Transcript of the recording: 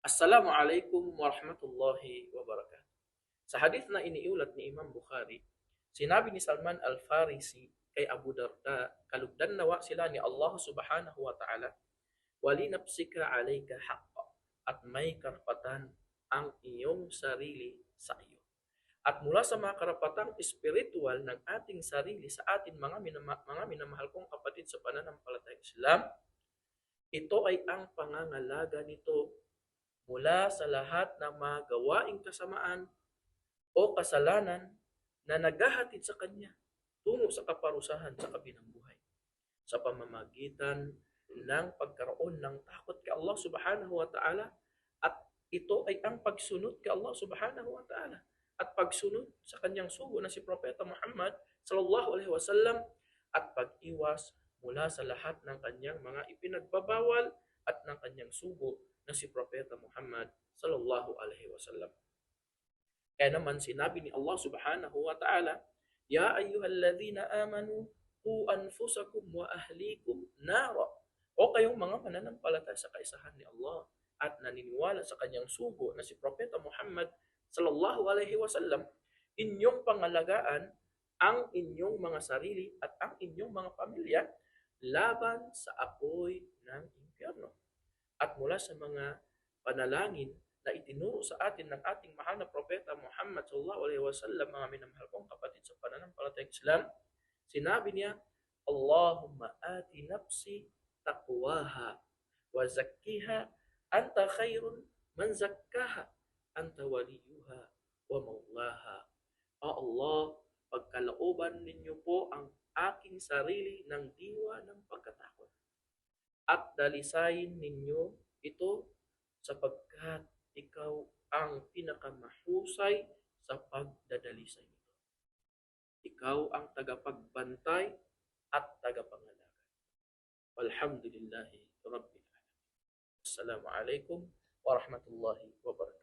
Assalamualaikum warahmatullahi wabarakatuh. Sa hadith na iniulat ni Imam Bukhari, sinabi ni Salman Al-Farisi kay Abu Darda, kalugdan nawa sila ni Allah subhanahu wa ta'ala, wali nafsika alayka haqqa, at may karapatan ang iyong sarili sa iyo. At mula sa mga karapatang espiritual ng ating sarili sa ating mga minamahal kong kapatid sa pananampalatayang Islam, ito ay ang pangangalaga nito mula sa lahat ng mga gawaing kasamaan o kasalanan na naghahatid sa Kanya tungo sa kaparusahan sa kabinang buhay. Sa pamamagitan ng pagkaroon ng takot kay Allah subhanahu wa ta'ala, at ito ay ang pagsunod kay Allah subhanahu wa ta'ala at pagsunod sa Kanyang sugo na si Propeta Muhammad sallallahu alaihi wasallam, at pag-iwas mula sa lahat ng Kanyang mga ipinagbabawal at ng Kanyang sugo na si Propeta Muhammad sallallahu alaihi wasallam. Kaya naman sinabi ni Allah subhanahu wa ta'ala, Ya ayyuhalladhina amanu qu anfusakum wa ahlikum nara. O kayong mga mananampalataya sa kaisahan ni Allah at naniniwala sa kanyang sugo na si Propeta Muhammad sallallahu alaihi wasallam, inyong pangalagaan ang inyong mga sarili at ang inyong mga pamilya laban sa apoy ng impyerno. At mula sa mga panalangin na itinuro sa atin ng ating mahal na Propeta Muhammad sallallahu alaihi wasallam, mga minamahal kong kapatid sa pananampalatayang Islam, sinabi niya, Allahumma ati nafsi taqwaha wa zakkiha anta khairun man zakkaha anta waliyuha wa maulaha. Allah, pagkalooban ninyo po ang aking sarili ng diwa ng pagkatakot, at dalisayin ninyo ito sapagkat ikaw ang pinakamahusay sa pagdadalisay nito. Ikaw ang tagapagbantay at tagapangalaga. Walhamdulillahi Rabbil Alamin. Assalamu alaikum warahmatullahi wabarakatuh.